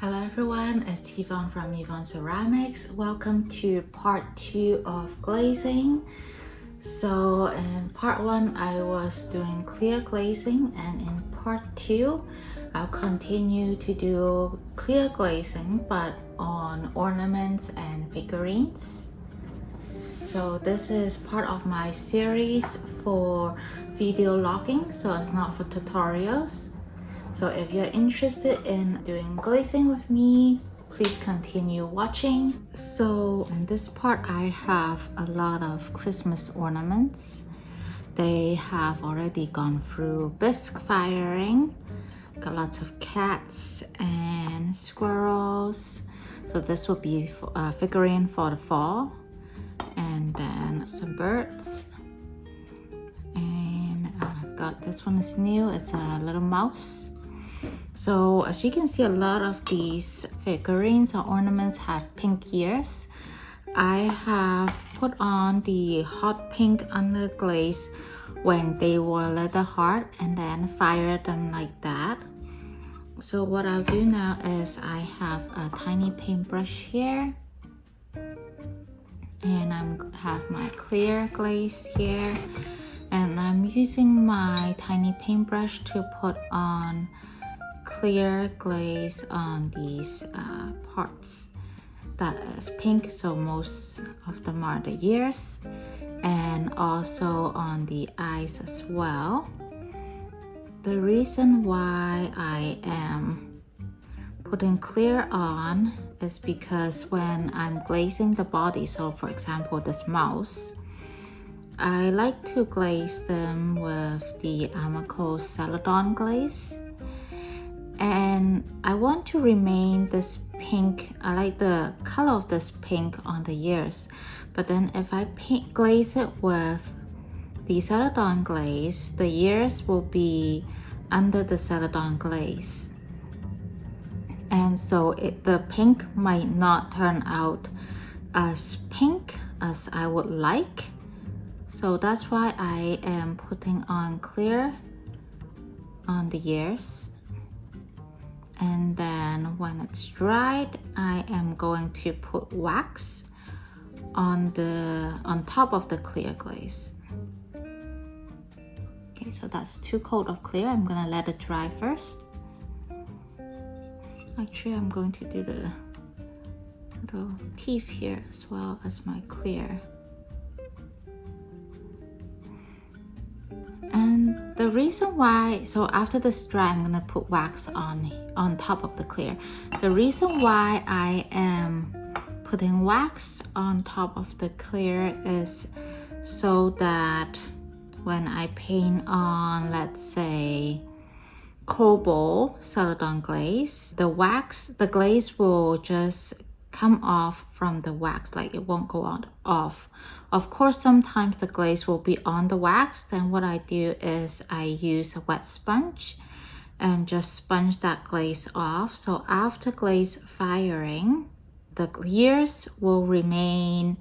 Hello everyone, it's Yvonne from Yvonne Ceramics. Welcome to part 2 of glazing. So in part 1 I was doing clear glazing, and in part 2 I'll continue to do clear glazing but on ornaments and figurines. So this is part of my series for video logging, so it's not for tutorials. So if you're interested in doing glazing with me, please continue watching. So in this part, I have a lot of Christmas ornaments. They have already gone through bisque firing. Got lots of cats and squirrels. So this will be a figurine for the fall. And then some birds. And I've got this one is new. It's a little mouse. So as you can see, a lot of these figurines or ornaments have pink ears. I have put on the hot pink underglaze when they were leather hard and then fired them like that. So what I'll do now is I have a tiny paintbrush here, and I have my clear glaze here, and I'm using my tiny paintbrush to put on clear glaze on these parts that is pink, so most of them are the ears, and also on the eyes as well. The reason why I am putting clear on is because when I'm glazing the body, so for example this mouse, I like to glaze them with the Amaco Celadon glaze. And I want to remain this pink. I like the color of this pink on the ears, but then if I glaze it with the Celadon glaze, the ears will be under the Celadon glaze, and so the pink might not turn out as pink as I would like. So that's why I am putting on clear on the ears. And then when it's dried, I am going to put wax on top of the clear glaze. Okay, so that's 2 coats of clear. I'm gonna let it dry first. Actually, I'm going to do the little teeth here as well as my clear. And the reason why, so after this dry, I'm gonna put wax on top of the clear. The reason why I am putting wax on top of the clear is so that when I paint on, let's say, cobalt Celadon glaze, the glaze will just come off from the wax, like it won't go off. Of course, sometimes the glaze will be on the wax. Then what I do is I use a wet sponge and just sponge that glaze off. So after glaze firing, the ears will remain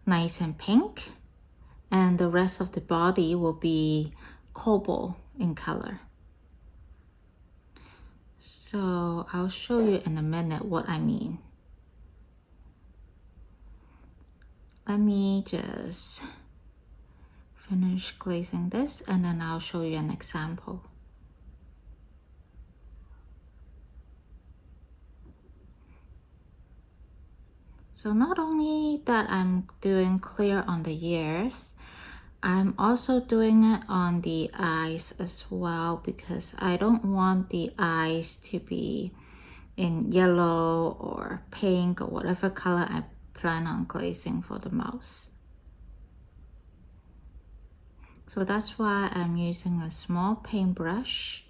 nice and pink, and the rest of the body will be cobalt in color. So I'll show you in a minute what I mean. Let me just finish glazing this, and then I'll show you an example. So not only that I'm doing clear on the ears, I'm also doing it on the eyes as well, because I don't want the eyes to be in yellow or pink or whatever color I plan on glazing for the mouse. So that's why I'm using a small paintbrush,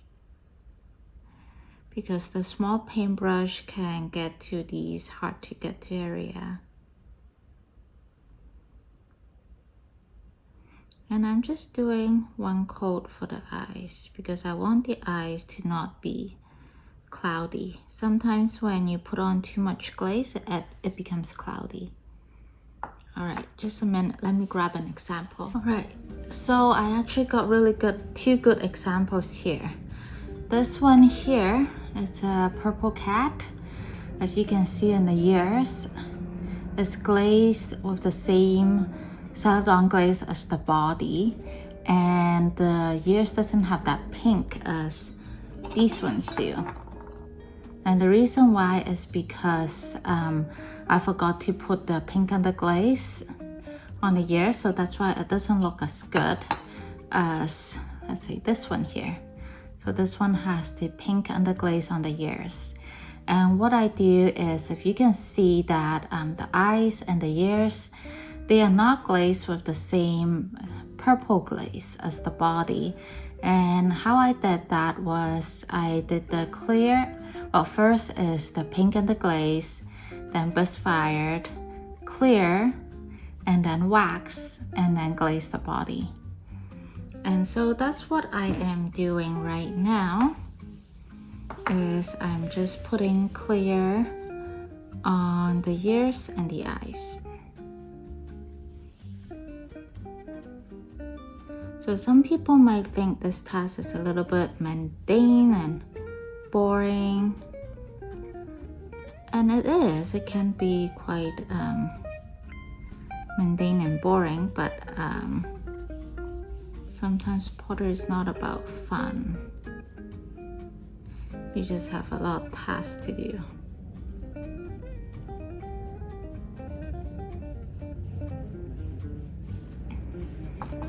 because the small paintbrush can get to these hard to get to area. And I'm just doing 1 coat for the eyes because I want the eyes to not be cloudy. Sometimes when you put on too much glaze, it becomes cloudy. All right, just a minute, let me grab an example. All right, so I actually got two good examples here. This one here, it's a purple cat. As you can see in the ears, it's glazed with the same Celadon glaze as the body, and the ears doesn't have that pink as these ones do. And the reason why is because I forgot to put the pink underglaze on the ears, so that's why it doesn't look as good as, let's say, this one here. So this one has the pink underglaze on the ears. And what I do is, if you can see that the eyes and the ears, they are not glazed with the same purple glaze as the body. And how I did that was I did the clear, well, first is the pink underglaze, then burst fired, clear, and then wax, and then glaze the body. And so that's what I am doing right now, is I'm just putting clear on the ears and the eyes. So some people might think this task is a little bit mundane and boring, and it is. It can be quite mundane and boring, but sometimes pottery is not about fun. You just have a lot of tasks to do.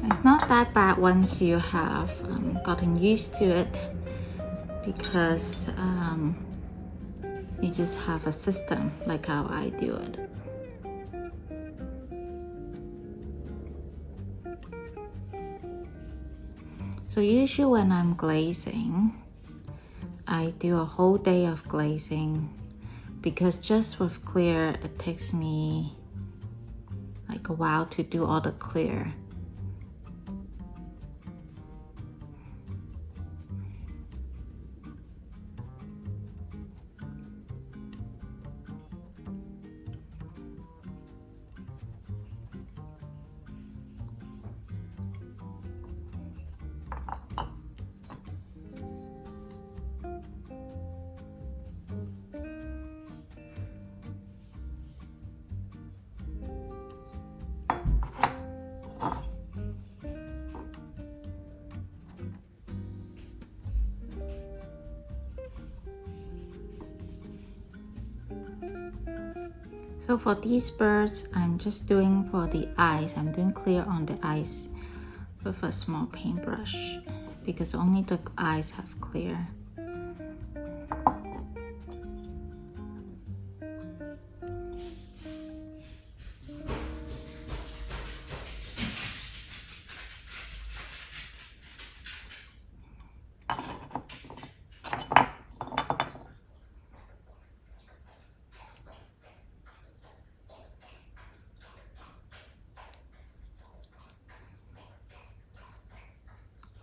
It's not that bad once you have gotten used to it, because you just have a system like how I do it. So usually when I'm glazing, I do a whole day of glazing, because just with clear, it takes me like a while to do all the clear. So for these birds, I'm just doing for the eyes. I'm doing clear on the eyes with a small paintbrush, because only the eyes have clear.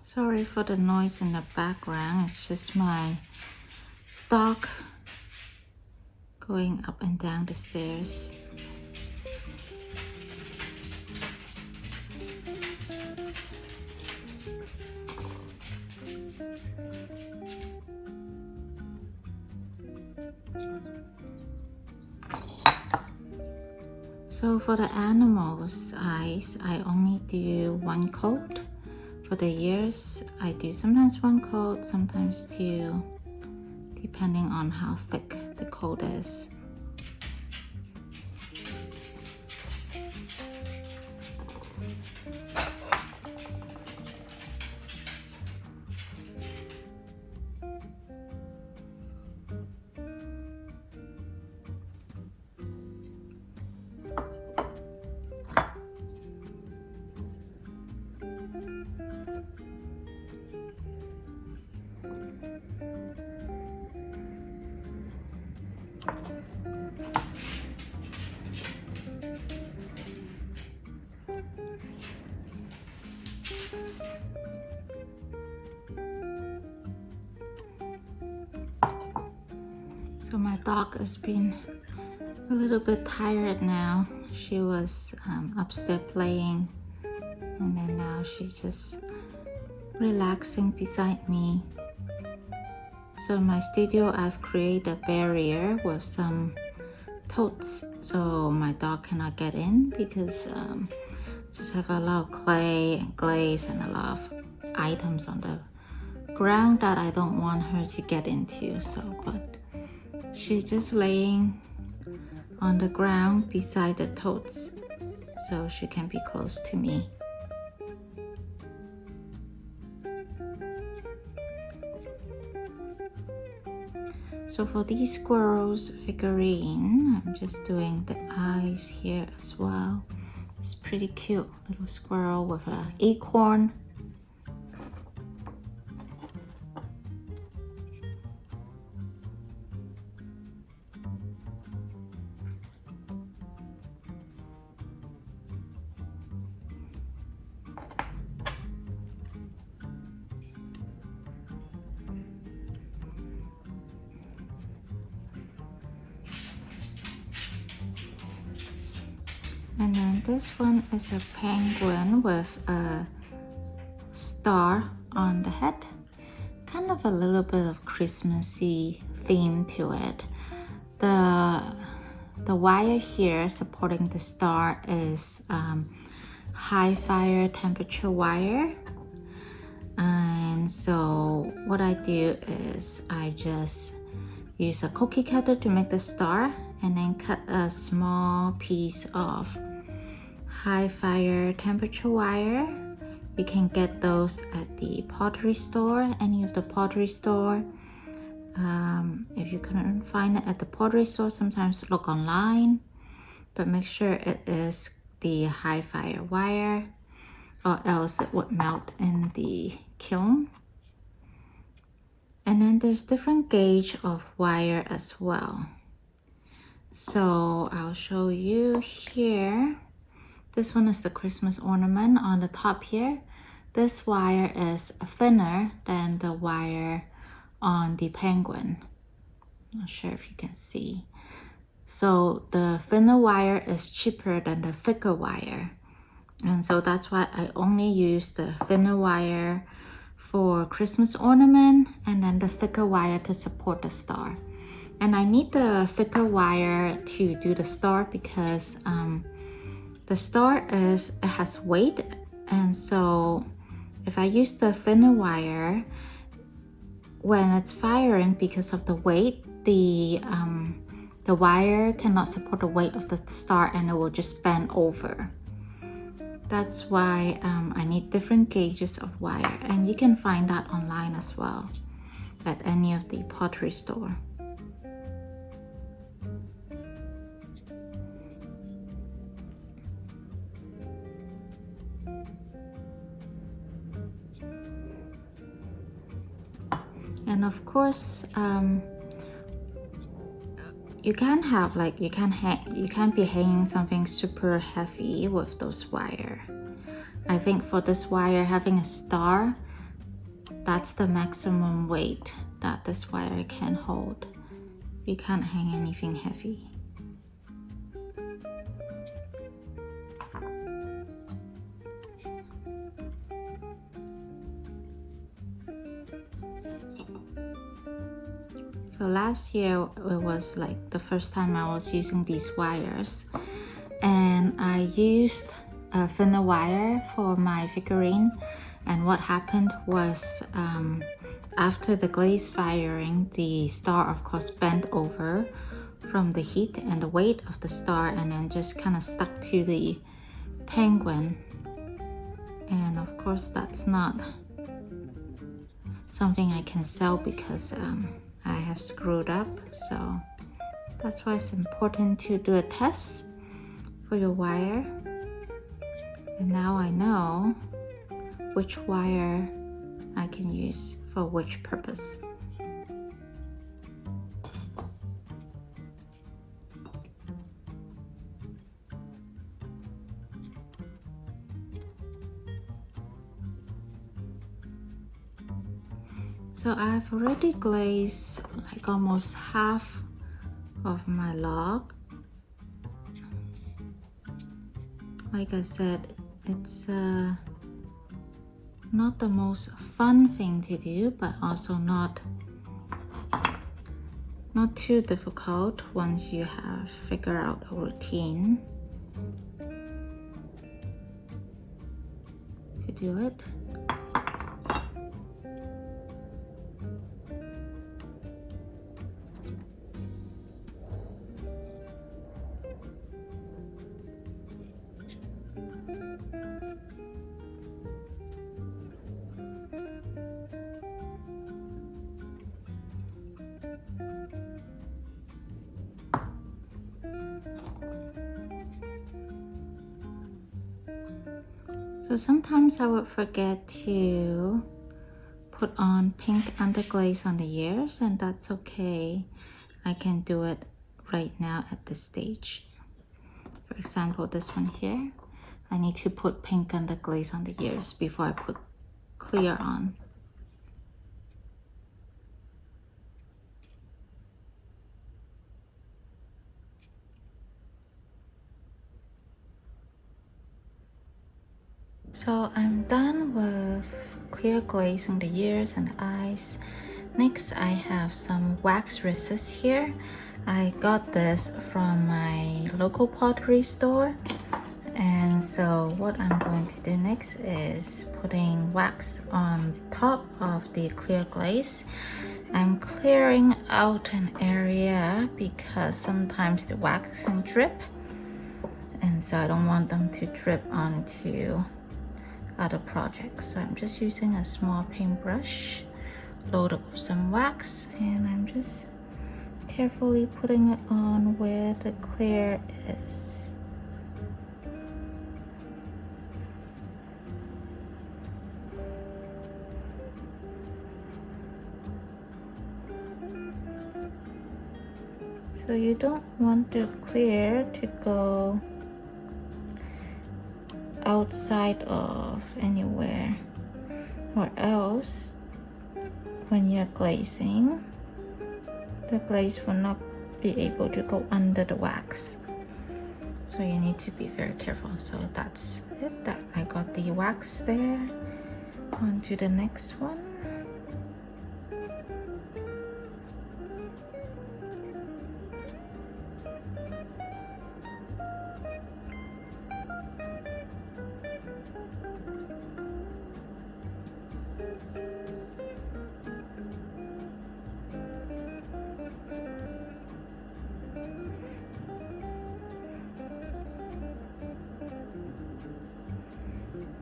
Sorry for the noise in the background, it's just my dog going up and down the stairs. So for the animals' eyes, I only do one coat. For the ears, I do sometimes one coat, sometimes two, depending on how thick the coat is. So my dog has been a little bit tired now. She was upstairs playing, and then now she's just relaxing beside me. So in my studio, I've created a barrier with some totes so my dog cannot get in, because just have a lot of clay and glaze and a lot of items on the ground that I don't want her to get into. So, but she's just laying on the ground beside the totes so she can be close to me. So for these squirrels figurine, I'm just doing the eyes here as well. It's pretty cute, little squirrel with an acorn. And then this one is a penguin with a star on the head. Kind of a little bit of Christmassy theme to it. The wire here supporting the star is high fire temperature wire. And so what I do is I just use a cookie cutter to make the star, and then cut a small piece of high fire temperature wire. You can get those at the pottery store, any of the pottery store. If you couldn't find it at the pottery store, sometimes look online, but make sure it is the high fire wire, or else it would melt in the kiln. And then there's different gauge of wire as well. So I'll show you here. This one is the Christmas ornament on the top here. This wire is thinner than the wire on the penguin. Not sure if you can see. So the thinner wire is cheaper than the thicker wire. And so that's why I only use the thinner wire for Christmas ornament, and then the thicker wire to support the star. And I need the thicker wire to do the star because the star has weight, and so if I use the thinner wire, when it's firing, because of the weight, the wire cannot support the weight of the star and it will just bend over. That's why I need different gauges of wire, and you can find that online as well at any of the pottery store. And of course, you can't have you can't be hanging something super heavy with those wire. I think for this wire, having a star, that's the maximum weight that this wire can hold. You can't hang anything heavy. So last year it was like the first time I was using these wires, and I used a thinner wire for my figurine. And what happened was after the glaze firing, the star of course bent over from the heat and the weight of the star, and then just kind of stuck to the penguin. And of course that's not something I can sell because I have screwed up. So that's why it's important to do a test for your wire. And now I know which wire I can use for which purpose. So I've already glazed like almost half of my log. Like I said, it's not the most fun thing to do, but also not Not too difficult once you have figured out a routine to do it. So sometimes I would forget to put on pink underglaze on the ears, and that's okay. I can do it right now at this stage. For example, this one here, I need to put pink underglaze on the ears before I put clear on. So I'm done with clear glazing the ears and the eyes. Next, I have some wax resist here. I got this from my local pottery store. And so what I'm going to do next is putting wax on top of the clear glaze. I'm clearing out an area because sometimes the wax can drip. And so I don't want them to drip onto other projects. So I'm just using a small paintbrush, loaded with some wax, and I'm just carefully putting it on where the clear is. So you don't want the clear to go outside of anywhere, or else when you're glazing, the glaze will not be able to go under the wax. So you need to be very careful. So that's it, that I got the wax there. On to the next one.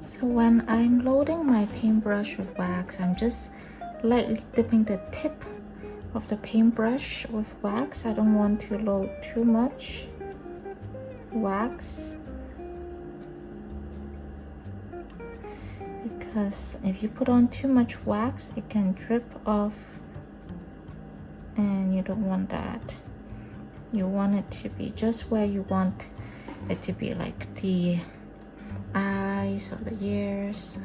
So when I'm loading my paintbrush with wax, I'm just lightly dipping the tip of the paintbrush with wax. I don't want to load too much wax, because if you put on too much wax, it can drip off, and you don't want that. You want it to be just where you want it to be, like the eyes or the ears.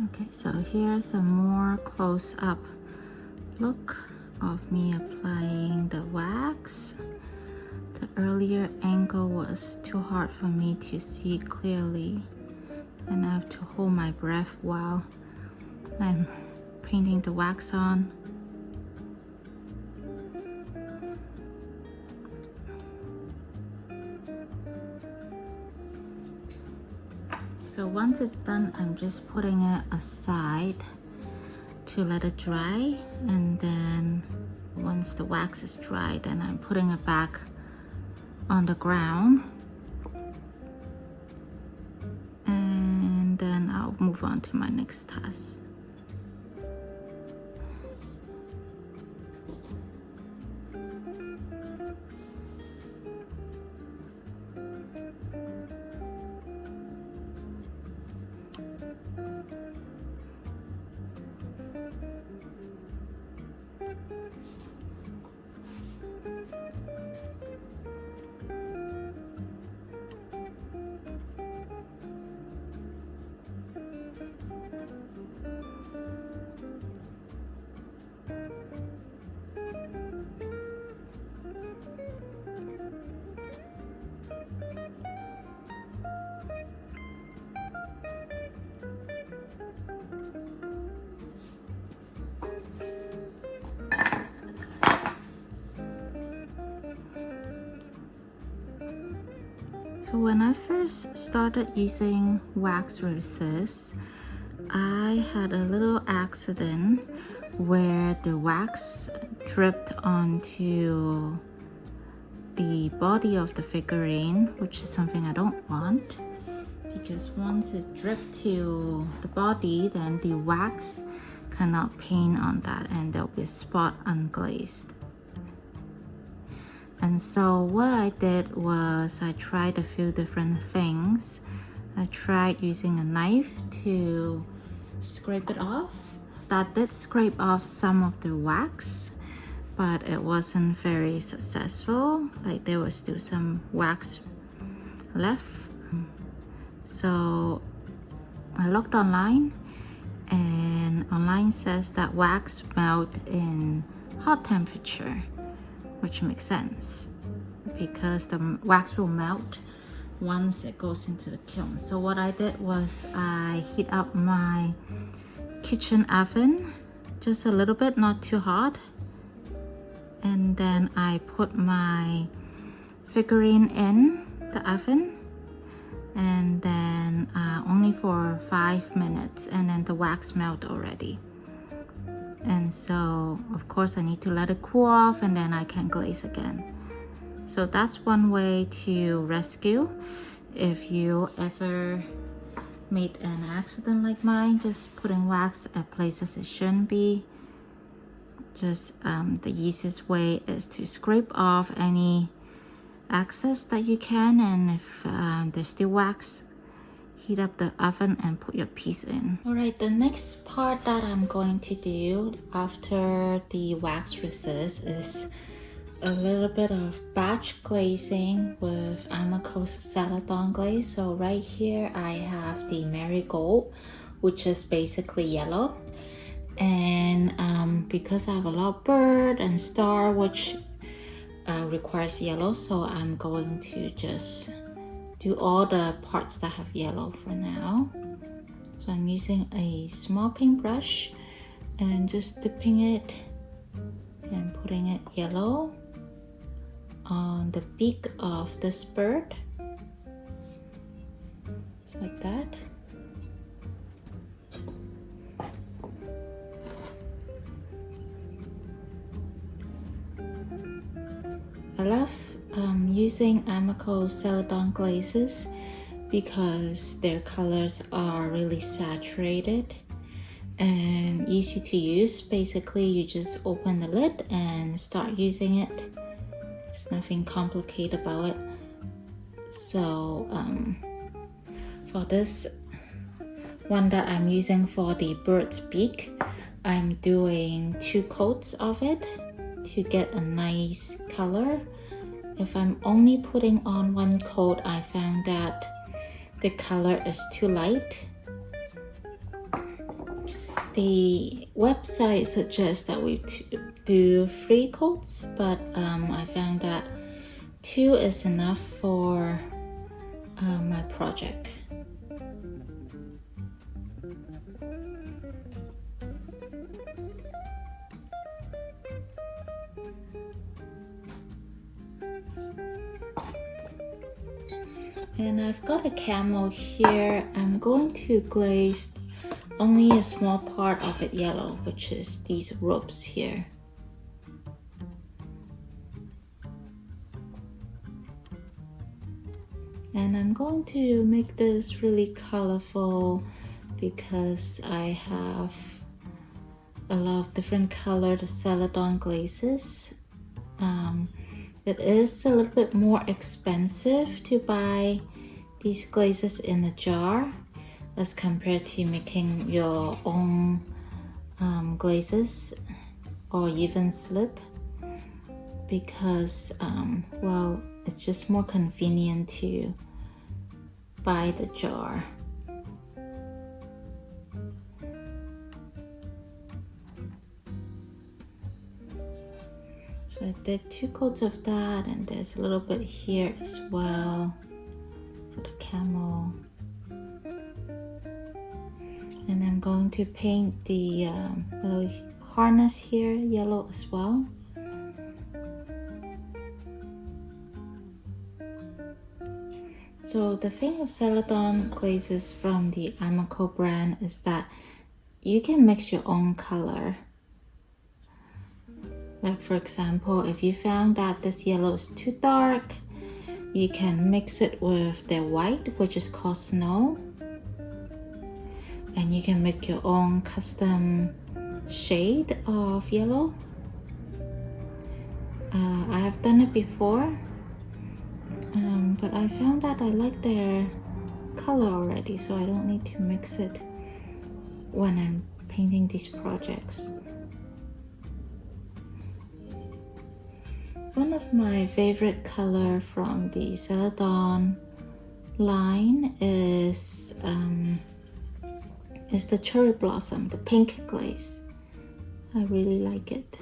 Okay, so here's a more close-up look of me applying the wax. The earlier angle was too hard for me to see clearly, and I have to hold my breath while I'm painting the wax on. So once it's done, I'm just putting it aside to let it dry, and then once the wax is dry, then I'm putting it back on the ground, and then I'll move on to my next task. So when I first started using wax resist, I had a little accident where the wax dripped onto the body of the figurine, which is something I don't want, because once it dripped to the body, then the wax cannot paint on that and there'll be a spot unglazed. And so what I did was I tried a few different things. I tried using a knife to scrape it off. That did scrape off some of the wax, but it wasn't very successful. Like there was still some wax left. So I looked online, and online says that wax melt in hot temperature, which makes sense because the wax will melt once it goes into the kiln. So what I did was I heat up my kitchen oven just a little bit, not too hot, and then I put my figurine in the oven, and then only for 5 minutes, and then the wax melt already. And so of course I need to let it cool off, and then I can glaze again. So that's one way to rescue if you ever made an accident like mine, just putting wax at places it shouldn't be. Just the easiest way is to scrape off any excess that you can, and if there's still wax, heat up the oven and put your piece in. Alright, the next part that I'm going to do after the wax resist is a little bit of batch glazing with Amaco Celadon glaze. So right here I have the marigold, which is basically yellow, and because I have a lot of bird and star which requires yellow, so I'm going to just do all the parts that have yellow for now. So I'm using a small paintbrush and just dipping it and putting it yellow on the beak of this bird, just like that. I love using Amaco Celadon glazes because their colors are really saturated and easy to use. Basically, you just open the lid and start using it. There's nothing complicated about it. So for this one that I'm using for the bird's beak, I'm doing 2 coats of it to get a nice color. If I'm only putting on 1 coat, I found that the color is too light. The website suggests that we do 3 coats, but I found that 2 is enough for my project. And I've got a camel here. I'm going to glaze only a small part of it yellow, which is these ropes here. And I'm going to make this really colorful because I have a lot of different colored Celadon glazes. It is a little bit more expensive to buy these glazes in a jar as compared to making your own glazes or even slip, because well, it's just more convenient to buy the jar. So I did 2 coats of that, and there's a little bit here as well for the camel. And I'm going to paint the little harness here yellow as well. So the thing with Celadon glazes from the Amaco brand is that you can mix your own color. Like for example, if you found that this yellow is too dark, you can mix it with the white, which is called snow. And you can make your own custom shade of yellow. I have done it before, but I found that I like their color already, so I don't need to mix it when I'm painting these projects. One of my favorite color from the Celadon line is the cherry blossom, the pink glaze. I really like it.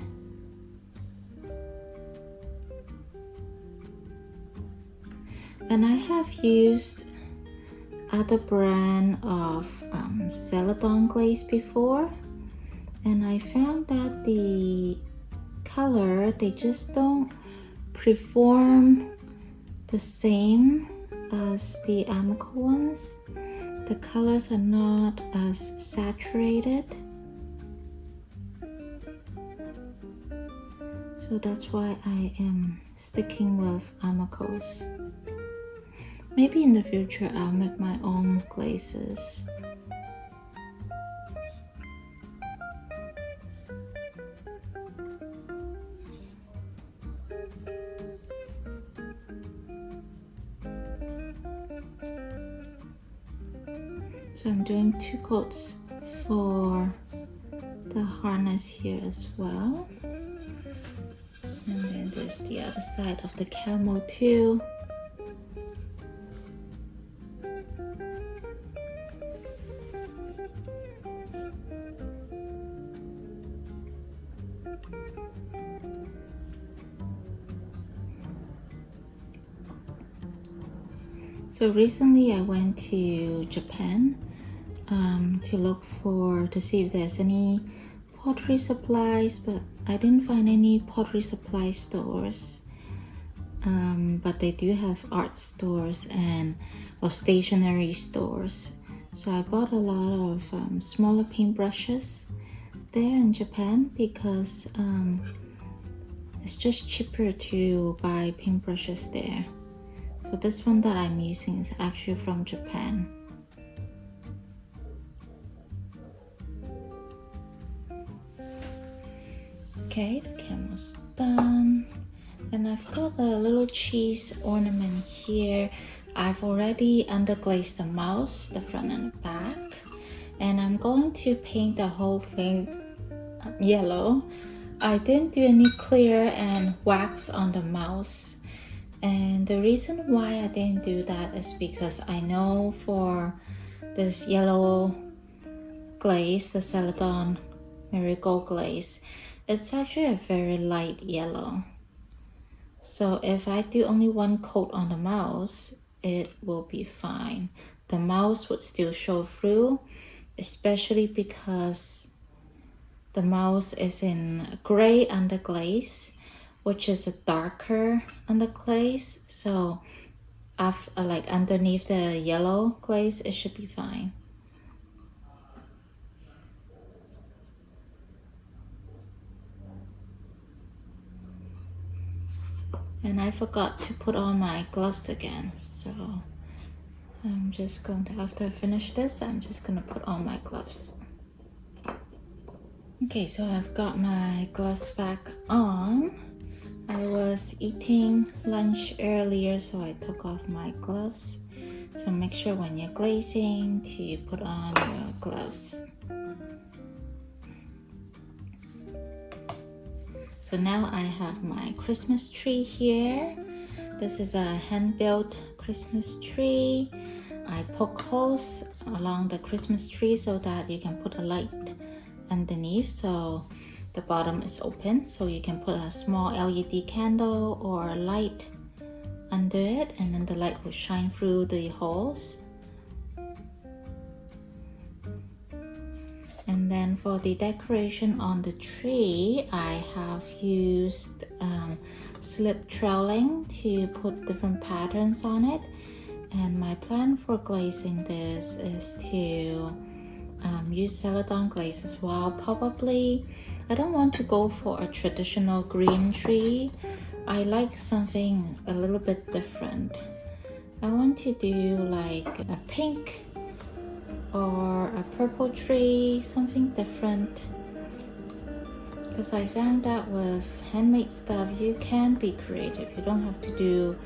And I have used other brand of Celadon glaze before, and I found that the color, they just don't perform the same as the Amaco ones. The colors are not as saturated, so that's why I am sticking with Amaco's. Maybe in the future I'll make my own glazes. So I'm doing 2 coats for the harness here as well. And then there's the other side of the camo too. So recently I went to Japan to see if there's any pottery supplies, but I didn't find any pottery supply stores. But they do have art stores or stationery stores. So I bought a lot of smaller paintbrushes there in Japan because it's just cheaper to buy paintbrushes there. So this one that I'm using is actually from Japan. Okay, the camo's done. And I've got a little cheese ornament here. I've already underglazed the mouse, the front and the back. And I'm going to paint the whole thing yellow. I didn't do any clear and wax on the mouse. And the reason why I didn't do that is because I know for this yellow glaze, the Celadon Marigold glaze, it's actually a very light yellow. So if I do only 1 coat on the mouse, it will be fine. The mouse would still show through, especially because the mouse is in gray underglaze, which is a darker underglaze. So like underneath the yellow glaze, it should be fine. And I forgot to put on my gloves again, so I'm just going to, after I finish this, I'm just going to put on my gloves. Okay, so I've got my gloves back on. I was eating lunch earlier, so I took off my gloves. So make sure when you're glazing to put on your gloves. So now I have my Christmas tree here. This is a hand-built Christmas tree. I poke holes along the Christmas tree so that you can put a light underneath, so the bottom is open, so you can put a small LED candle or a light under it, and then the light will shine through the holes. And then for the decoration on the tree, I have used slip troweling to put different patterns on it. And my plan for glazing this is to use Celadon glaze as well. Probably, I don't want to go for a traditional green tree. I like something a little bit different. I want to do like a pink or a purple tree, something different. Because I found out with handmade stuff, you can be creative. You don't have to do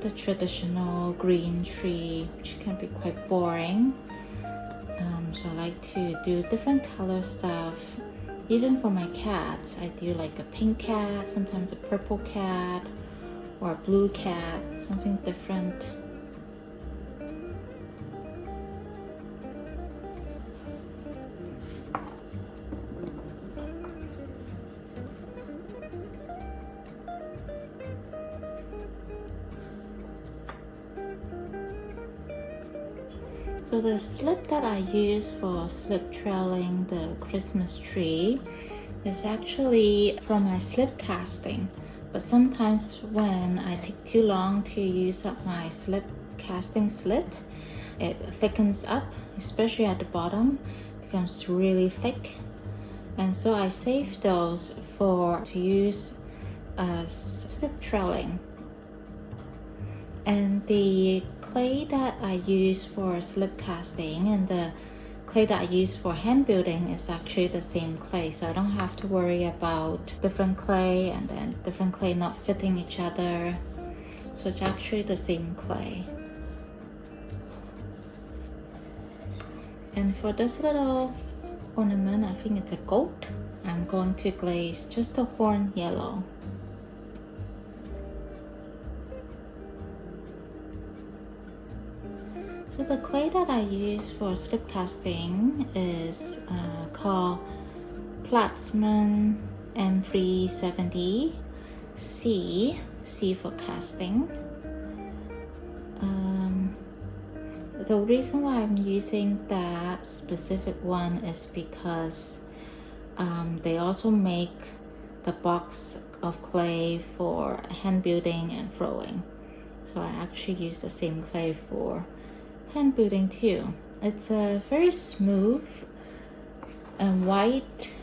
the traditional green tree, which can be quite boring. So I like to do different color stuff. Even for my cats, I do like a pink cat, sometimes a purple cat, or a blue cat, something different. So the slip that I use for slip trailing the Christmas tree is actually from my slip casting. But sometimes when I take too long to use up my slip casting slip, it thickens up, especially at the bottom, becomes really thick. And so I save those to use as slip trailing. And the clay that I use for slip casting and the clay that I use for hand building is actually the same clay, so I don't have to worry about different clay and then different clay not fitting each other. So it's actually the same clay. And for this little ornament, I think it's a goat, I'm going to glaze just the horn yellow. So the clay that I use for slip casting is called Platzman M370 C for casting. The reason why I'm using that specific one is because they also make the box of clay for hand building and throwing. So I actually use the same clay for hand building too. It's a very smooth and white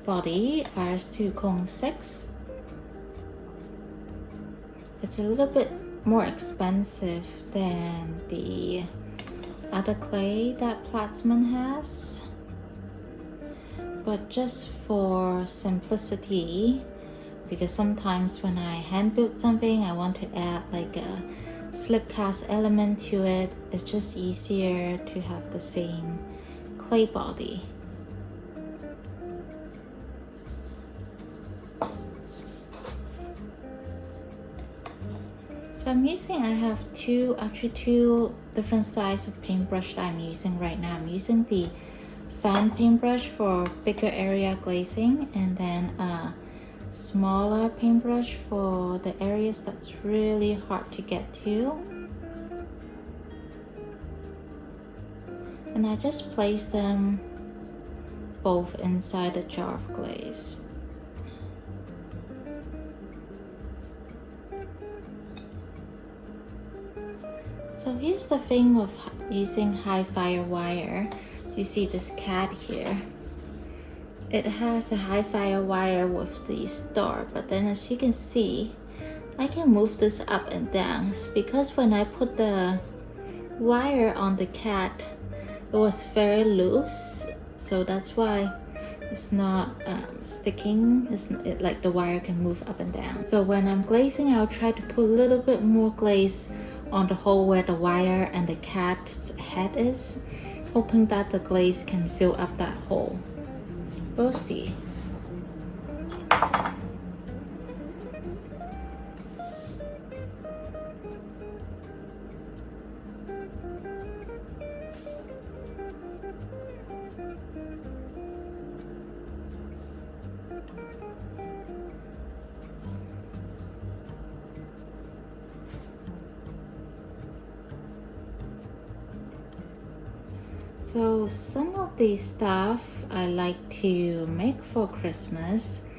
body, Firestone Cone 6. It's a little bit more expensive than the other clay that Platzman has, but just for simplicity, because sometimes when I hand build something, I want to add like a slip cast element to it. It's just easier to have the same clay body. So I have two different sizes of paintbrush that I'm using right now. I'm using the fan paintbrush for bigger area glazing, and then a smaller paintbrush for the areas that's really hard to get to. And I just place them both inside the jar of glaze. So here's the thing with using high fire wire. You see this cat here. It has a high fire wire with the star, but then as you can see, I can move this up and down. It's because when I put the wire on the cat, it was very loose, so that's why it's not sticking. Like the wire can move up and down. So when I'm glazing, I'll try to put a little bit more glaze on the hole where the wire and the cat's head is, hoping that the glaze can fill up that hole. We'll see. So some of the stuff I like to make for Christmas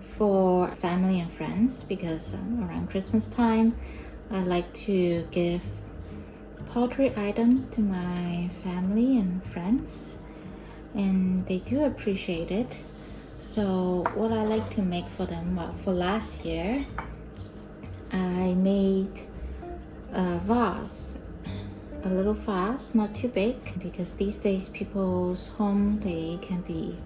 for family and friends, because around Christmas time I like to give pottery items to my family and friends, and they do appreciate it. So what I like to make for them, well, for last year I made a vase, a little vase, not too big, because these days people's home, they can be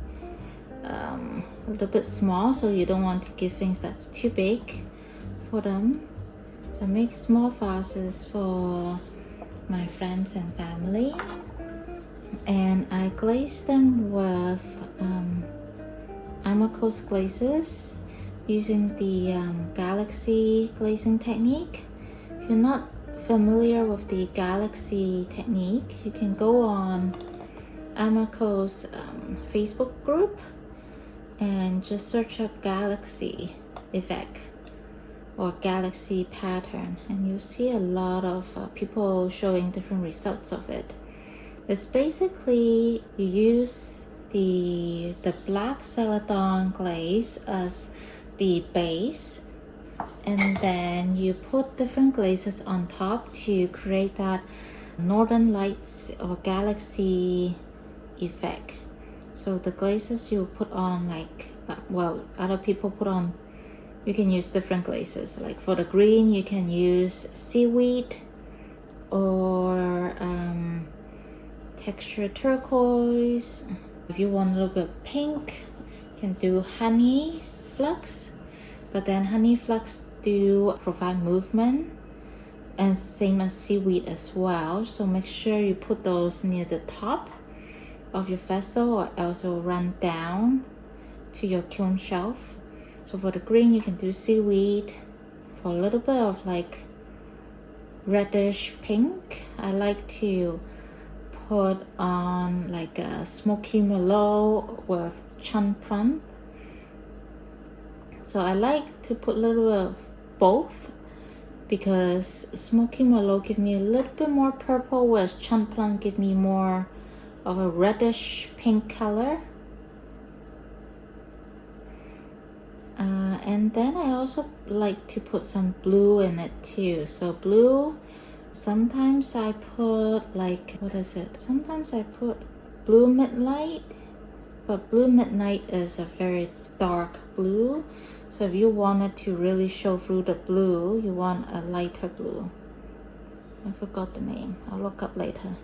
a little bit small, so you don't want to give things that's too big for them. So I make small vases for my friends and family, and I glaze them with Amaco glazes using the Galaxy glazing technique. If you're not familiar with the Galaxy technique, you can go on Amaco's Facebook group and just search up Galaxy effect or Galaxy pattern, and you'll see a lot of people showing different results of it. It's basically you use the black Celadon glaze as the base, and then you put different glazes on top to create that northern lights or galaxy effect. So the glazes you put on, like well, other people put on, you can use different glazes. Like for the green, you can use seaweed or texture turquoise. If you want a little bit of pink, you can do honey flux, but then honey flux do provide movement, and same as seaweed as well. So make sure you put those near the top of your vessel, or else it will run down to your kiln shelf. So for the green, you can do seaweed. For a little bit of like reddish pink, I like to put on like a smoky merlot with chun plum. So I like to put a little bit of both, because smoky merlot give me a little bit more purple, whereas chun plum give me more of a reddish pink color. And then I also like to put some blue in it too. So blue, sometimes I put like, what is it? Sometimes I put blue midnight, but blue midnight is a very dark blue. So if you wanted to really show through the blue, you want a lighter blue. I forgot the name. I'll look up later.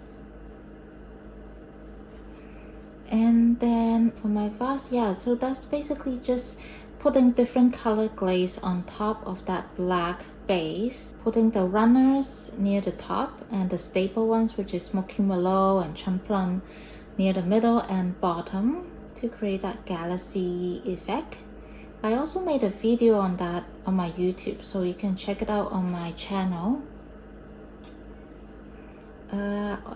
And then for my vase, yeah, so that's basically just putting different color glaze on top of that black base, putting the runners near the top and the staple ones, which is smoky merlot and chun plum, near the middle and bottom to create that galaxy effect. I also made a video on that on my YouTube, so you can check it out on my channel.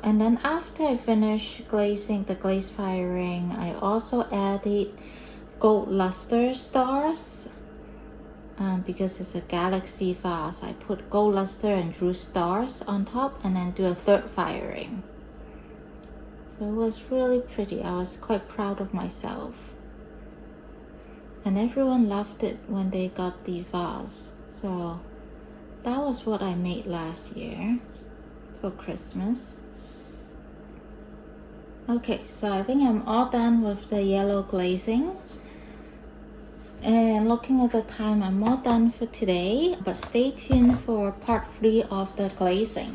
And then after I finished glazing, the glaze firing, I also added gold luster stars, because it's a galaxy vase. I put gold luster and drew stars on top, and then do a third firing. So it was really pretty. I was quite proud of myself, and everyone loved it when they got the vase. So that was what I made last year for Christmas. Okay, so I think I'm all done with the yellow glazing. And looking at the time, I'm all done for today, but stay tuned for part 3 of the glazing.